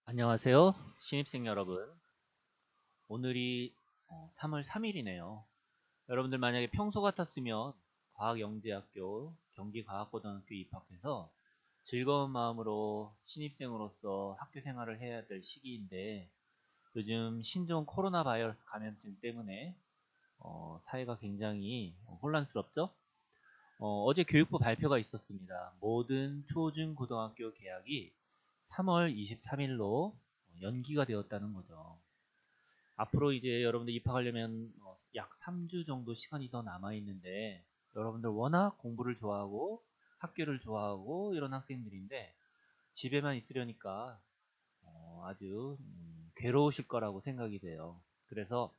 안녕하세요. 신입생 여러분. 오늘이 3월 3일이네요. 여러분들 만약에 평소 같았으면 과학영재학교 경기과학고등학교 입학해서 즐거운 마음으로 신입생으로서 학교 생활을 해야 될 시기인데 요즘 신종 코로나 바이러스 감염증 때문에 사회가 굉장히 혼란스럽죠? 어제 교육부 발표가 있었습니다. 모든 초중 고등학교 개학이 3월 23일로 연기가 되었다는 거죠. 앞으로 이제 여러분들 입학하려면 약 3주 정도 시간이 더 남아 있는데 여러분들 워낙 공부를 좋아하고 학교를 좋아하고 이런 학생들인데 집에만 있으려니까 아주 괴로우실 거라고 생각이 돼요. 그래서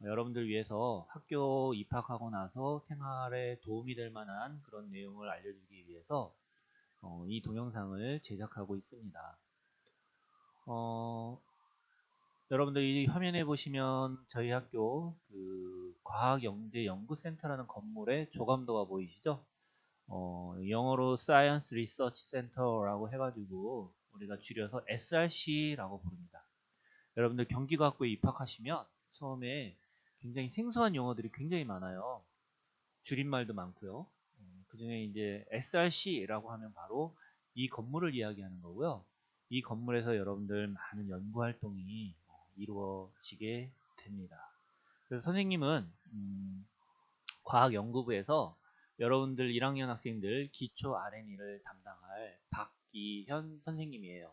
여러분들 위해서 학교 입학하고 나서 생활에 도움이 될 만한 그런 내용을 알려주기 위해서 이 동영상을 제작하고 있습니다. 어, 여러분들이 화면에 보시면 저희 학교 그 과학영재연구센터라는 건물의 조감도가 보이시죠? 영어로 Science Research Center라고 해가지고 우리가 줄여서 SRC라고 부릅니다. 여러분들 경기과학부에 입학하시면 처음에 굉장히 생소한 용어들이 굉장히 많아요. 줄임말도 많고요. 그 중에 이제 SRC라고 하면 바로 이 건물을 이야기하는 거고요. 이 건물에서 여러분들 많은 연구 활동이 이루어지게 됩니다. 그래서 선생님은 과학연구부에서 여러분들 1학년 학생들 기초 R&E를 담당할 박기현 선생님이에요.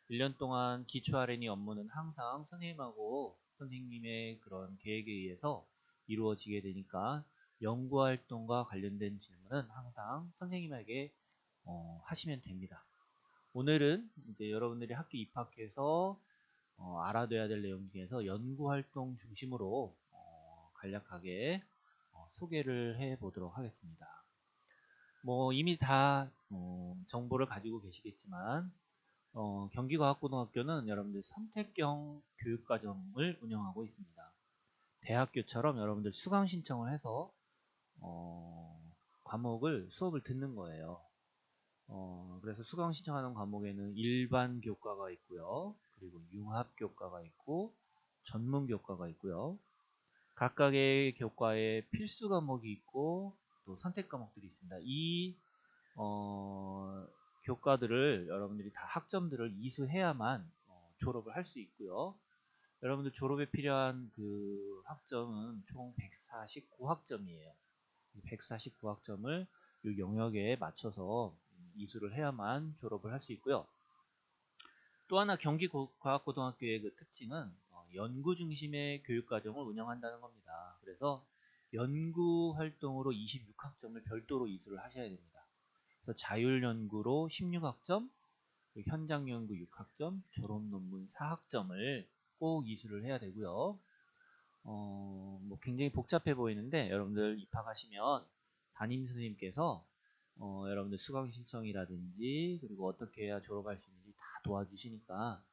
1년 동안 기초 R&E 업무는 항상 선생님하고 선생님의 그런 계획에 의해서 이루어지게 되니까 연구활동과 관련된 질문은 항상 선생님에게 하시면 됩니다. 오늘은 이제 여러분들이 학교 입학해서 알아둬야 될 내용 중에서 연구활동 중심으로 간략하게 소개를 해 보도록 하겠습니다. 뭐 이미 다 정보를 가지고 계시겠지만 경기과학고등학교는 여러분들 선택형 교육과정을 운영하고 있습니다. 대학교처럼 여러분들 수강 신청을 해서 수업을 듣는 거예요. 그래서 수강 신청하는 과목에는 일반 교과가 있고요. 그리고 융합 교과가 있고 전문 교과가 있고요. 각각의 교과에 필수 과목이 있고 또 선택 과목들이 있습니다. 이 교과들을 여러분들이 다 학점들을 이수해야만 졸업을 할 수 있고요. 여러분들 졸업에 필요한 그 학점은 총 149학점이에요. 149학점을 이 영역에 맞춰서 이수를 해야만 졸업을 할 수 있고요. 또 하나 경기과학고등학교의 그 특징은 연구 중심의 교육과정을 운영한다는 겁니다. 그래서 연구 활동으로 26학점을 별도로 이수를 하셔야 됩니다. 그래서 자율연구로 16학점, 현장연구 6학점, 졸업논문 4학점을 꼭 이수를 해야 되고요. 뭐 굉장히 복잡해 보이는데 여러분들 입학하시면 담임 선생님께서 여러분들 수강 신청이라든지 그리고 어떻게 해야 졸업할 수 있는지 다 도와주시니까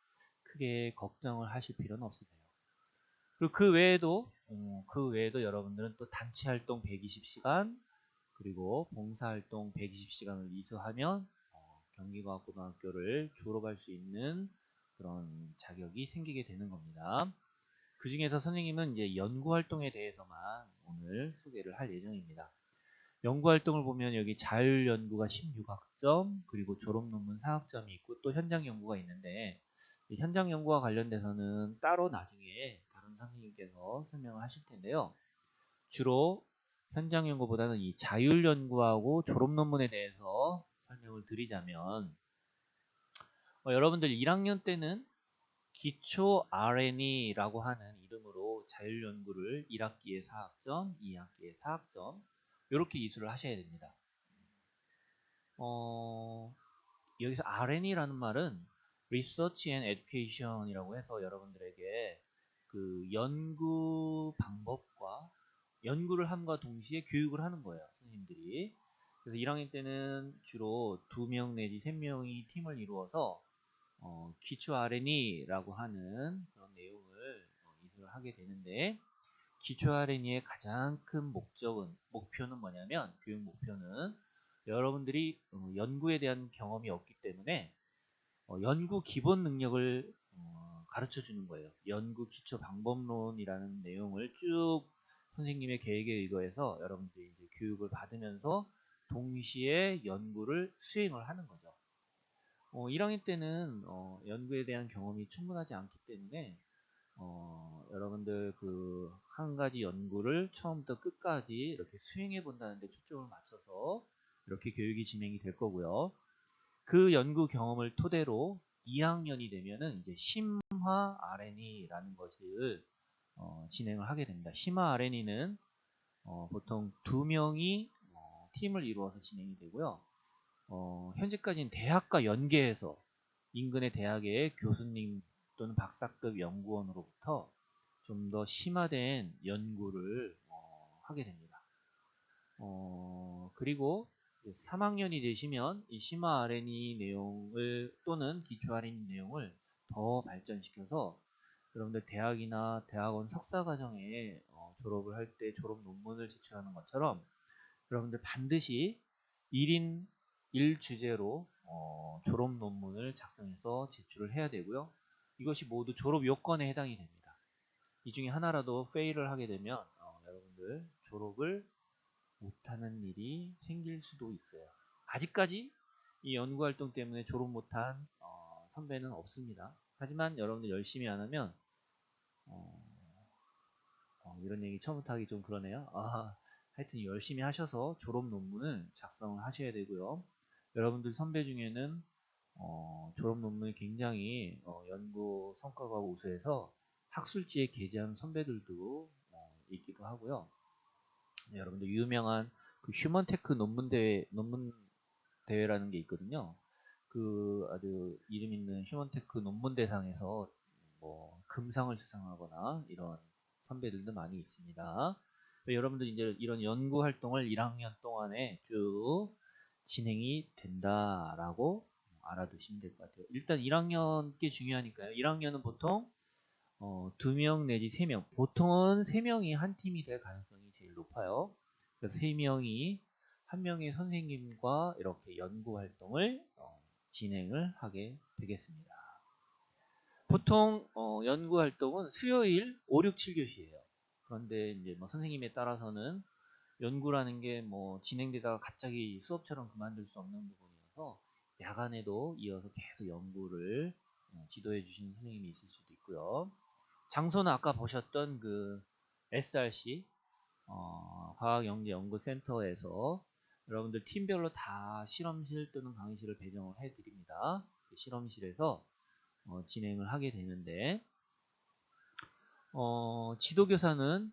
크게 걱정을 하실 필요는 없으세요. 그리고 그 외에도 여러분들은 또 단체 활동 120시간 그리고 봉사활동 120시간을 이수하면 경기과학고등학교를 졸업할 수 있는 그런 자격이 생기게 되는 겁니다. 그 중에서 선생님은 이제 연구활동에 대해서만 오늘 소개를 할 예정입니다. 연구활동을 보면 여기 자율연구가 16학점, 그리고 졸업논문 4학점이 있고 또 현장연구가 있는데 현장연구와 관련돼서는 따로 나중에 다른 선생님께서 설명을 하실 텐데요. 주로 현장연구보다는 이 자율연구하고 졸업논문에 대해서 설명을 드리자면 여러분들 1학년 때는 기초 R&E라고 하는 이름으로 자율연구를 1학기에 4학점, 2학기에 4학점 이렇게 이수를 하셔야 됩니다. 여기서 R&E라는 말은 Research and Education이라고 해서 여러분들에게 그 연구 방법과 연구를 함과 동시에 교육을 하는 거예요. 선생님들이. 그래서 1학년 때는 주로 2명 내지 3명이 팀을 이루어서 기초 R&E라고 하는 그런 내용을 이수를 하게 되는데 기초 R&E의 가장 큰 목표는 뭐냐면 교육 목표는 여러분들이 연구에 대한 경험이 없기 때문에 연구 기본 능력을 가르쳐 주는 거예요. 연구 기초 방법론이라는 내용을 쭉 선생님의 계획에 의거해서 여러분들이 이제 교육을 받으면서 동시에 연구를 수행을 하는 거죠. 1학년 때는 연구에 대한 경험이 충분하지 않기 때문에 여러분들 그 한 가지 연구를 처음부터 끝까지 이렇게 수행해 본다는 데 초점을 맞춰서 이렇게 교육이 진행이 될 거고요. 그 연구 경험을 토대로 2학년이 되면은 이제 심화 R&E라는 것을 진행을 하게 됩니다. 심화 R&E는 보통 2명이 팀을 이루어서 진행이 되고요. 현재까지는 대학과 연계해서 인근의 대학의 교수님 또는 박사급 연구원으로부터 좀 더 심화된 연구를 하게 됩니다. 그리고 3학년이 되시면 이 심화 R&E 내용을 또는 기초 R&E 내용을 더 발전시켜서 여러분들 대학이나 대학원 석사과정에 졸업을 할 때 졸업 논문을 제출하는 것처럼 여러분들 반드시 1인 1주제로 졸업 논문을 작성해서 제출을 해야 되고요. 이것이 모두 졸업 요건에 해당이 됩니다. 이 중에 하나라도 페일을 하게 되면 여러분들 졸업을 못하는 일이 생길 수도 있어요. 아직까지 이 연구활동 때문에 졸업 못한 선배는 없습니다. 하지만 여러분들 열심히 안 하면 이런 얘기 처음부터 하기 좀 그러네요. 하여튼 열심히 하셔서 졸업 논문을 작성을 하셔야 되고요. 여러분들 선배 중에는 졸업 논문이 굉장히 연구 성과가 우수해서 학술지에 게재한 선배들도 있기도 하고요. 네, 여러분들 유명한 그 휴먼테크 논문 대회라는 게 있거든요. 그 아주 이름 있는 휴먼테크 논문 대상에서 뭐 금상을 수상하거나 이런 선배들도 많이 있습니다. 여러분들 이제 이런 연구 활동을 1학년 동안에 쭉 진행이 된다라고 알아두시면 될 것 같아요. 일단 1학년 게 중요하니까요. 1학년은 보통 2명 내지 3명, 보통은 3명이 한 팀이 될 가능성이 제일 높아요. 그래서 3명이 한 명의 선생님과 이렇게 연구 활동을 진행을 하게 되겠습니다. 보통 연구 활동은 수요일 5, 6, 7교시예요. 그런데 이제 뭐 선생님에 따라서는 연구라는 게 뭐 진행되다가 갑자기 수업처럼 그만둘 수 없는 부분이어서 야간에도 이어서 계속 연구를 지도해 주시는 선생님이 있을 수도 있고요. 장소는 아까 보셨던 그 SRC 과학영재연구센터에서 여러분들 팀별로 다 실험실 또는 강의실을 배정을 해 드립니다. 그 실험실에서 진행을 하게 되는데 지도교사는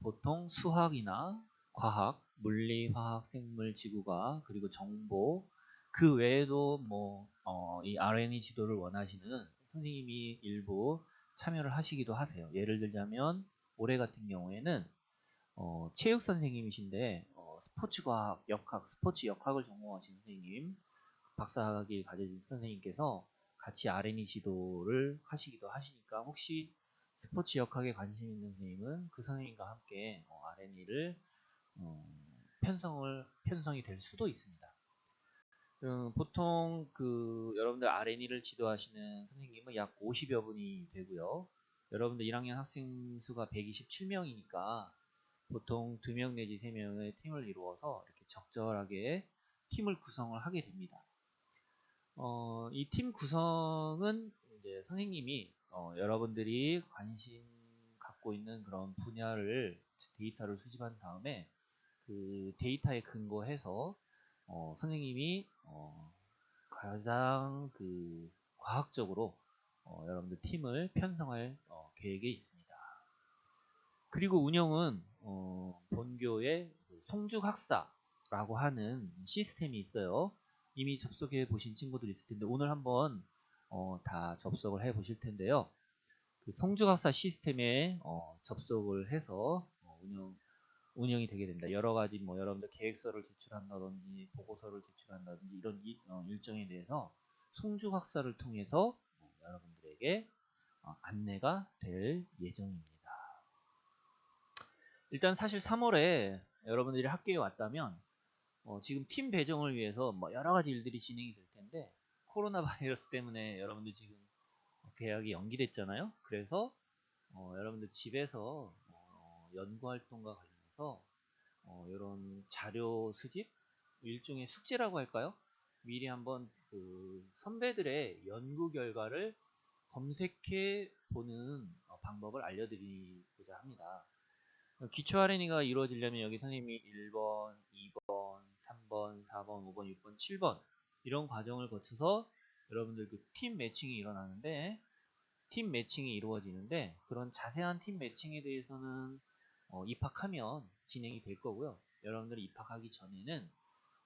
보통 수학이나 과학, 물리, 화학, 생물, 지구과학, 그리고 정보 그 외에도 이 R&E 지도를 원하시는 선생님이 일부 참여를 하시기도 하세요. 예를 들자면 올해 같은 경우에는 체육 선생님이신데 스포츠과학, 역학, 스포츠 역학을 전공하신 선생님, 박사학위 가져진 선생님께서 같이 R&E 지도를 하시기도 하시니까 혹시 스포츠 역학에 관심 있는 선생님은 그 선생님과 함께 R&E를 편성이 될 수도 있습니다. 보통 그 여러분들 R&E를 지도하시는 선생님은 약 50여 분이 되고요. 여러분들 1학년 학생 수가 127명이니까 보통 2명 내지 3명의 팀을 이루어서 이렇게 적절하게 팀을 구성을 하게 됩니다. 이 팀 구성은 이제 선생님이 여러분들이 관심 갖고 있는 그런 분야를 데이터를 수집한 다음에 그 데이터에 근거해서 선생님이 가장 그 과학적으로 여러분들 팀을 편성할 계획에 있습니다. 그리고 운영은 본교의 송죽학사라고 하는 시스템이 있어요. 이미 접속해 보신 친구들 있을 텐데 오늘 한번 다 접속을 해 보실 텐데요. 그 송죽학사 시스템에 접속을 해서 운영이 되게 됩니다. 여러 가지 뭐 여러분들 계획서를 제출한다든지 보고서를 제출한다든지 이런 일정에 대해서 송죽학사를 통해서 여러분들에게 안내가 될 예정입니다. 일단 사실 3월에 여러분들이 학교에 왔다면 지금 팀 배정을 위해서 뭐 여러 가지 일들이 진행이 될 텐데 코로나 바이러스 때문에 여러분들 지금 계약이 연기됐잖아요. 그래서 여러분들 집에서 연구활동과 관련해서 이런 자료 수집, 일종의 숙제라고 할까요? 미리 한번 그 선배들의 연구 결과를 검색해 보는 방법을 알려드리고자 합니다. 기초 R&E가 이루어지려면 여기 선생님이 1번, 2번, 3번, 4번, 5번, 6번, 7번 이런 과정을 거쳐서 여러분들 그 팀 매칭이 일어나는데, 팀 매칭이 이루어지는데 그런 자세한 팀 매칭에 대해서는 입학하면 진행이 될 거고요. 여러분들이 입학하기 전에는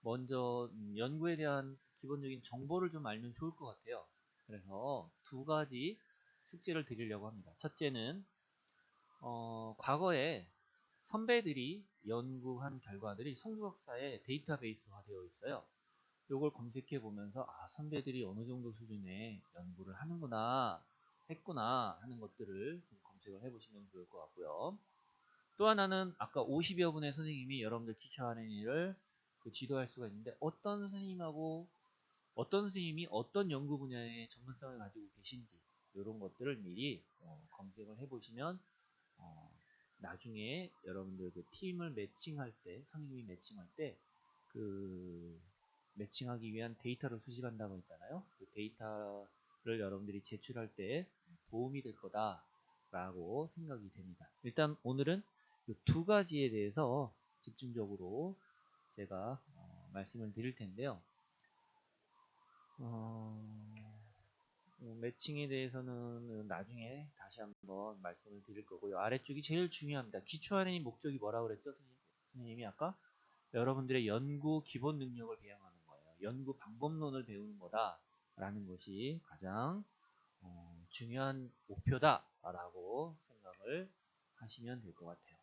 먼저 연구에 대한 기본적인 정보를 좀 알면 좋을 것 같아요. 그래서 두 가지 숙제를 드리려고 합니다. 첫째는 과거에 선배들이 연구한 결과들이 성주학사에 데이터베이스화 되어 있어요. 요걸 검색해 보면서 선배들이 어느 정도 수준의 연구를 하는구나 했구나 하는 것들을 좀 검색을 해 보시면 좋을 것 같고요. 또 하나는 아까 50여 분의 선생님이 여러분들 기초 R&E를 지도할 수가 있는데, 어떤 선생님이 어떤 연구 분야의 전문성을 가지고 계신지 이런 것들을 미리 검색을 해 보시면 나중에 여러분들 그 팀을 매칭할 때, 선생님이 매칭할 때 그 매칭하기 위한 데이터를 수집한다고 했잖아요. 그 데이터를 여러분들이 제출할 때 도움이 될 거다라고 생각이 됩니다. 일단 오늘은 이 두 가지에 대해서 집중적으로 제가 말씀을 드릴 텐데요. 매칭에 대해서는 나중에 다시 한번 말씀을 드릴 거고요. 아래쪽이 제일 중요합니다. 기초 R&E 목적이 뭐라고 그랬죠? 선생님이 아까 여러분들의 연구 기본 능력을 배양하는 거예요. 연구 방법론을 배우는 거다라는 것이 가장 중요한 목표다라고 생각을 하시면 될 것 같아요.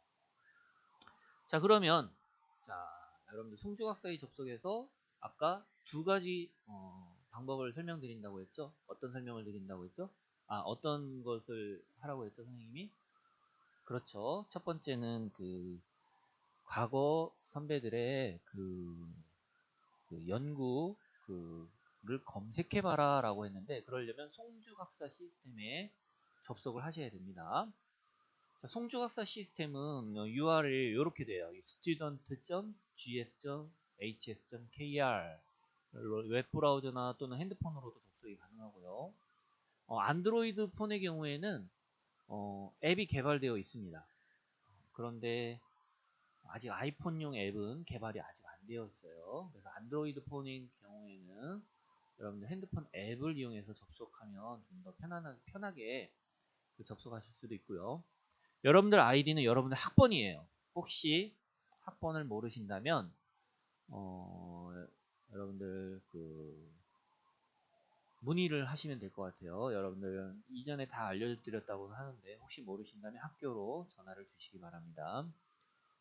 자, 그러면 여러분들 송주학사에 접속해서 아까 두 가지 방법을 설명드린다고 했죠? 어떤 설명을 드린다고 했죠? 어떤 것을 하라고 했죠, 선생님이? 그렇죠. 첫 번째는 그 과거 선배들의 그 연구 를 검색해봐라 라고 했는데, 그러려면 송주학사 시스템에 접속을 하셔야 됩니다. 자, 송주학사 시스템은 URL이 이렇게 돼요. student.gs.hs.kr 웹브라우저나 또는 핸드폰으로도 접속이 가능하고요. 안드로이드 폰의 경우에는 앱이 개발되어 있습니다. 그런데 아직 아이폰용 앱은 개발이 아직 안 되어 있어요. 그래서 안드로이드 폰인 경우에는 여러분들 핸드폰 앱을 이용해서 접속하면 좀 더 편하게 접속하실 수도 있고요. 여러분들 아이디는 여러분들 학번이에요. 혹시 학번을 모르신다면 여러분들 문의를 하시면 될 것 같아요. 여러분들 이전에 다 알려드렸다고 하는데 혹시 모르신다면 학교로 전화를 주시기 바랍니다.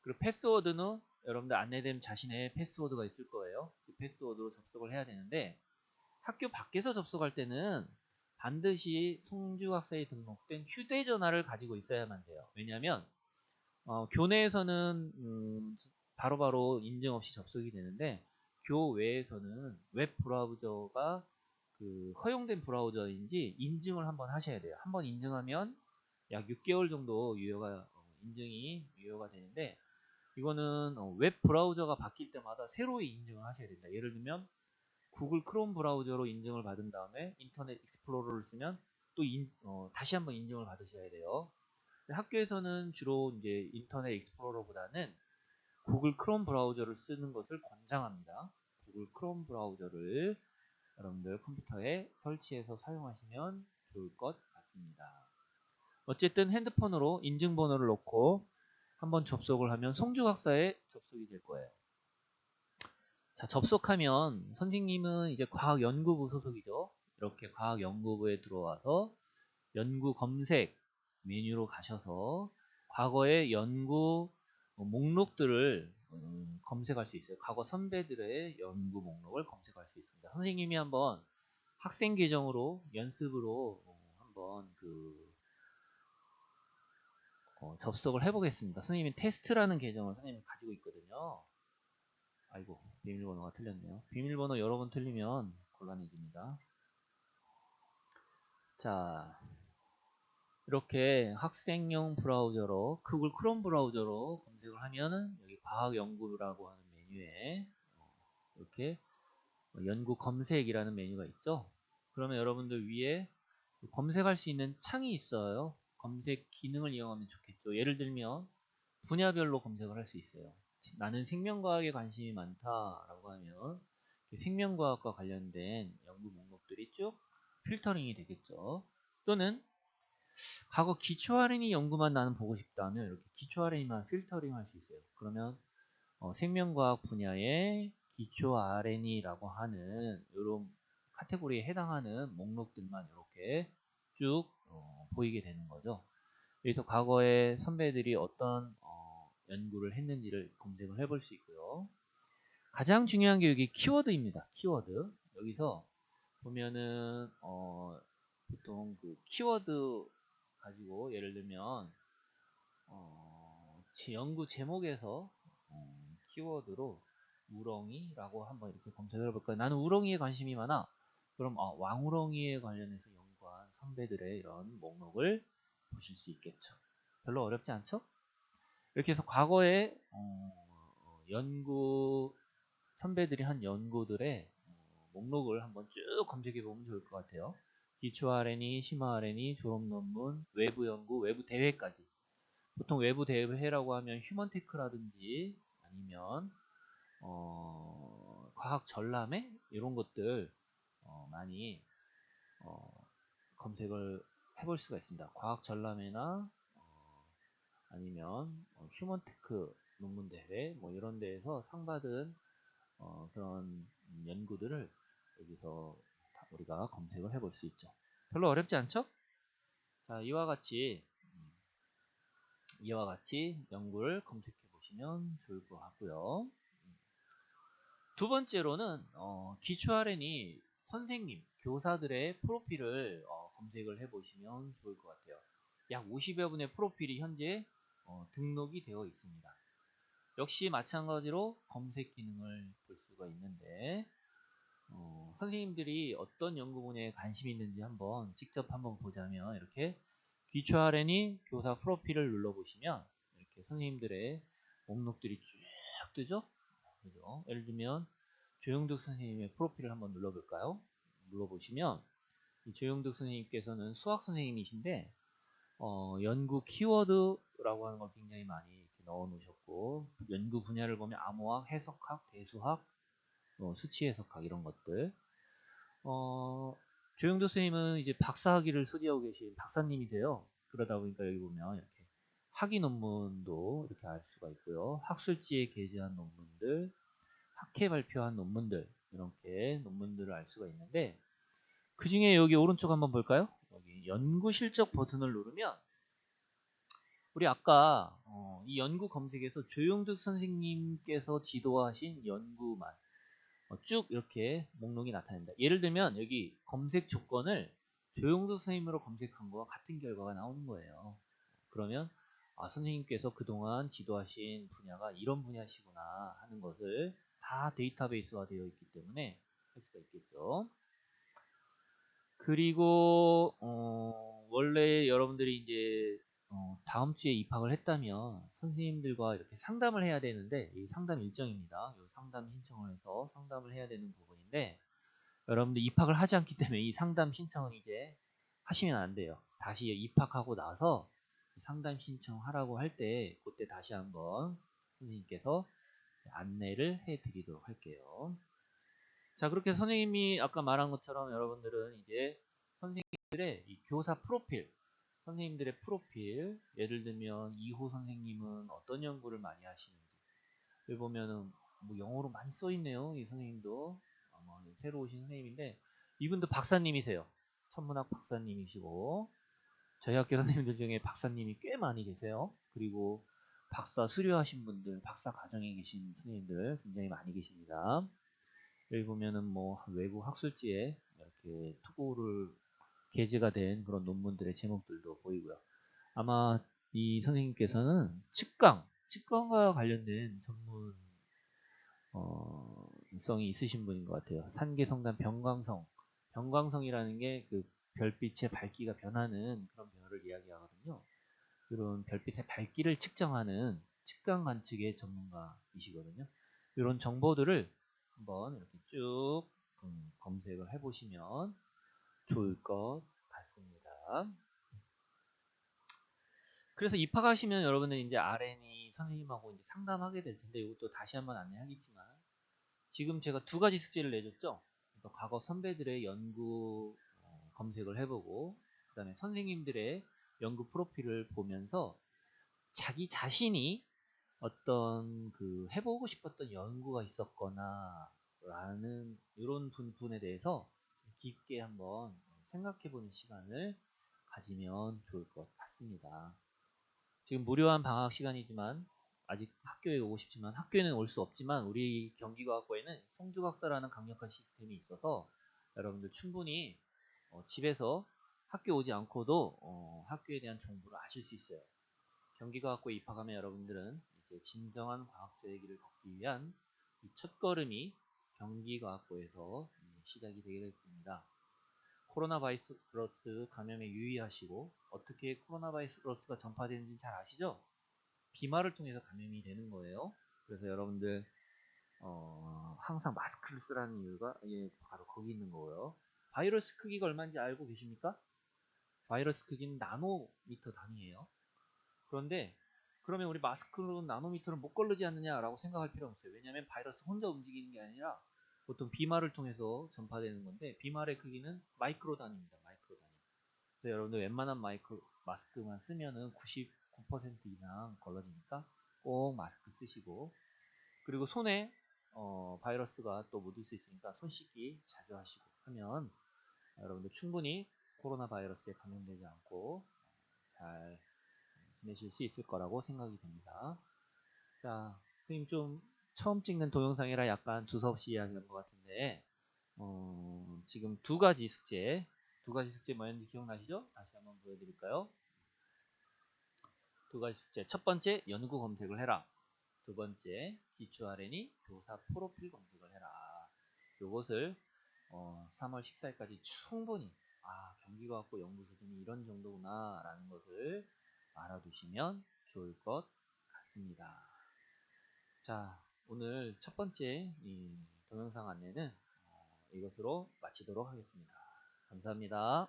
그리고 패스워드는 여러분들 안내된 자신의 패스워드가 있을 거예요. 그 패스워드로 접속을 해야 되는데, 학교 밖에서 접속할 때는 반드시 송주학사에 등록된 휴대전화를 가지고 있어야만 돼요. 왜냐하면 교내에서는 바로바로 인증 없이 접속이 되는데, 교외에서는 웹 브라우저가 허용된 브라우저인지 인증을 한번 하셔야 돼요. 한번 인증하면 약 6개월 정도 인증이 유효가 되는데, 이거는 웹 브라우저가 바뀔 때마다 새로이 인증을 하셔야 됩니다. 예를 들면 구글 크롬 브라우저로 인증을 받은 다음에 인터넷 익스플로러를 쓰면 또 다시 한번 인증을 받으셔야 돼요. 학교에서는 주로 이제 인터넷 익스플로러보다는 구글 크롬 브라우저를 쓰는 것을 권장합니다. 구글 크롬 브라우저를 여러분들 컴퓨터에 설치해서 사용하시면 좋을 것 같습니다. 어쨌든 핸드폰으로 인증번호를 넣고 한번 접속을 하면 송주학사에 접속이 될 거예요. 자, 접속하면 선생님은 이제 과학연구부 소속이죠. 이렇게 과학연구부에 들어와서 연구 검색 메뉴로 가셔서 과거의 연구 목록들을 검색할 수 있어요. 과거 선배들의 연구 목록을 검색할 수 있습니다. 선생님이 한번 학생 계정으로 연습으로 한번 접속을 해보겠습니다. 선생님이 테스트라는 계정을 선생님이 가지고 있거든요. 아이고, 비밀번호가 틀렸네요. 비밀번호 여러 번 틀리면 곤란해집니다. 자, 이렇게 학생용 브라우저로 구글 크롬 브라우저로 검색을 하면은 여기 과학연구라고 하는 메뉴에 이렇게 연구 검색이라는 메뉴가 있죠. 그러면 여러분들 위에 검색할 수 있는 창이 있어요. 검색 기능을 이용하면 좋겠죠. 예를 들면 분야별로 검색을 할 수 있어요. 나는 생명과학에 관심이 많다라고 하면 생명과학과 관련된 연구 목록들이 쭉 필터링이 되겠죠. 또는 과거 기초 R&D 연구만 나는 보고 싶다면 이렇게 기초 R&D만 필터링 할 수 있어요. 그러면 생명과학 분야의 기초 R&D라고 하는 이런 카테고리에 해당하는 목록들만 이렇게 쭉 보이게 되는 거죠. 그래서 과거에 선배들이 어떤 연구를 했는지를 검색을 해볼 수 있고요. 가장 중요한 게 여기 키워드입니다. 키워드. 여기서 보면은 보통 그 키워드 가지고 예를 들면 연구 제목에서 키워드로 우렁이라고 한번 이렇게 검색을 해볼까요? 나는 우렁이에 관심이 많아. 그럼 왕우렁이에 관련해서 연구한 선배들의 이런 목록을 보실 수 있겠죠. 별로 어렵지 않죠? 이렇게 해서 과거에 연구 선배들이 한 연구들의 목록을 한번 쭉 검색해 보면 좋을 것 같아요. 기초 R&D, 심화 R&D, 졸업 논문, 외부 연구, 외부 대회까지. 보통 외부 대회라고 하면 휴먼테크라든지 아니면 과학 전람회 이런 것들 많이 검색을 해볼 수가 있습니다. 과학 전람회나 아니면 휴먼테크 논문 대회 뭐 이런 데에서 상 받은 그런 연구들을 여기서 우리가 검색을 해볼 수 있죠. 별로 어렵지 않죠? 자, 이와 같이 연구를 검색해 보시면 좋을 것 같고요. 두 번째로는 기초 R&D 선생님, 교사들의 프로필을 검색을 해 보시면 좋을 것 같아요. 약 50여 분의 프로필이 현재 등록이 되어 있습니다. 역시 마찬가지로 검색 기능을 볼 수가 있는데 선생님들이 어떤 연구 분야에 관심이 있는지 직접 한번 보자면 이렇게 기초 R&D 교사 프로필을 눌러보시면 이렇게 선생님들의 목록들이 쭉 뜨죠? 그죠? 예를 들면 조영득 선생님의 프로필을 한번 눌러볼까요? 눌러보시면 이 조영득 선생님께서는 수학 선생님이신데 연구 키워드라고 하는 걸 굉장히 많이 이렇게 넣어 놓으셨고 연구 분야를 보면 암호학, 해석학, 대수학, 수치 해석학 이런 것들 조영도 선생님은 이제 박사학위를 소지하고 계신 박사님이세요. 그러다 보니까 여기 보면 이렇게 학위 논문도 이렇게 알 수가 있고요. 학술지에 게재한 논문들, 학회 발표한 논문들 이렇게 논문들을 알 수가 있는데 그 중에 여기 오른쪽 한번 볼까요? 여기 연구 실적 버튼을 누르면 우리 아까 이 연구 검색에서 조영득 선생님께서 지도하신 연구만 쭉 이렇게 목록이 나타납니다. 예를 들면 여기 검색 조건을 조용도 선생님으로 검색한 거와 같은 결과가 나오는 거예요. 그러면 선생님께서 그동안 지도하신 분야가 이런 분야시구나 하는 것을 다 데이터베이스화 되어 있기 때문에 할 수가 있겠죠. 그리고 원래 여러분들이 이제 다음 주에 입학을 했다면 선생님들과 이렇게 상담을 해야 되는데 이 상담 일정입니다. 이 상담 신청을 해서 상담을 해야 되는 부분인데 여러분들 입학을 하지 않기 때문에 이 상담 신청은 이제 하시면 안 돼요. 다시 입학하고 나서 상담 신청하라고 할 때 그때 다시 한번 선생님께서 안내를 해 드리도록 할게요. 자, 그렇게 선생님이 아까 말한 것처럼 여러분들은 이제 선생님들의 이 교사 프로필, 선생님들의 프로필, 예를 들면 이호 선생님은 어떤 연구를 많이 하시는지, 여기 보면은 뭐 영어로 많이 써 있네요. 이 선생님도 아마 새로 오신 선생님인데 이분도 박사님이세요. 천문학 박사님이시고 저희 학교 선생님들 중에 박사님이 꽤 많이 계세요. 그리고 박사 수료하신 분들, 박사 과정에 계신 선생님들 굉장히 많이 계십니다. 여기 보면은 뭐 외부 학술지에 이렇게 투고를 게재가 된 그런 논문들의 제목들도 보이고요. 아마 이 선생님께서는 치과과 관련된 전문 성이 있으신 분인 것 같아요. 산계성단 병광성이라는 게 그 별빛의 밝기가 변하는 그런 별을 이야기하거든요. 이런 별빛의 밝기를 측정하는 측강 관측의 전문가이시거든요. 이런 정보들을 한번 이렇게 쭉 검색을 해보시면 좋을 것 같습니다. 그래서 입학하시면 여러분은 이제 RN이 선생님하고 이제 상담하게 될 텐데, 이것도 다시 한번 안내하겠지만, 지금 제가 두 가지 숙제를 내줬죠. 그러니까 과거 선배들의 연구 검색을 해보고, 그 다음에 선생님들의 연구 프로필을 보면서 자기 자신이 어떤 그 해보고 싶었던 연구가 있었거나 라는 이런 부분에 대해서 깊게 한번 생각해보는 시간을 가지면 좋을 것 같습니다. 지금 무료한 방학 시간이지만 아직 학교에 오고 싶지만 학교에는 올 수 없지만 우리 경기과학과에는 송주각사라는 강력한 시스템이 있어서 여러분들 충분히 집에서 학교 오지 않고도 학교에 대한 정보를 아실 수 있어요. 경기과학과에 입학하면 여러분들은 이제 진정한 과학자의 길을 걷기 위한 이 첫걸음이 경기과학과에서 시작이 되게 될 겁니다. 코로나 바이러스 감염에 유의하시고, 어떻게 코로나 바이러스가 전파되는지 잘 아시죠? 비말을 통해서 감염이 되는 거예요. 그래서 여러분들 항상 마스크를 쓰라는 이유가 바로 거기 있는 거고요. 바이러스 크기가 얼마인지 알고 계십니까? 바이러스 크기는 나노미터 단위예요. 그런데 그러면 우리 마스크로 나노미터를 못 걸르지 않느냐라고 생각할 필요 없어요. 왜냐하면 바이러스 혼자 움직이는 게 아니라 보통 비말을 통해서 전파되는 건데, 비말의 크기는 마이크로 단위입니다. 마이크로 단위. 그래서 여러분들 웬만한 마스크만 쓰면은 99% 이상 걸러지니까 꼭 마스크 쓰시고, 그리고 손에 바이러스가 또 묻을 수 있으니까 손 씻기 자주 하시고 하면 여러분들 충분히 코로나 바이러스에 감염되지 않고 잘 지내실 수 있을 거라고 생각이 됩니다. 자, 선생님 좀 처음 찍는 동영상이라 약간 두서없이 이야기한 것 같은데, 지금 두 가지 숙제 뭐였는지 기억나시죠? 다시 한번 보여드릴까요? 두 가지 숙제. 첫 번째, 연구 검색을 해라. 두 번째, 기초 RNA 교사 프로필 검색을 해라. 요것을 3월 14일까지 충분히 경기과학부 연구소진이 이런 정도구나 라는 것을 알아두시면 좋을 것 같습니다. 자, 오늘 첫 번째 이 동영상 안내는 이것으로 마치도록 하겠습니다. 감사합니다.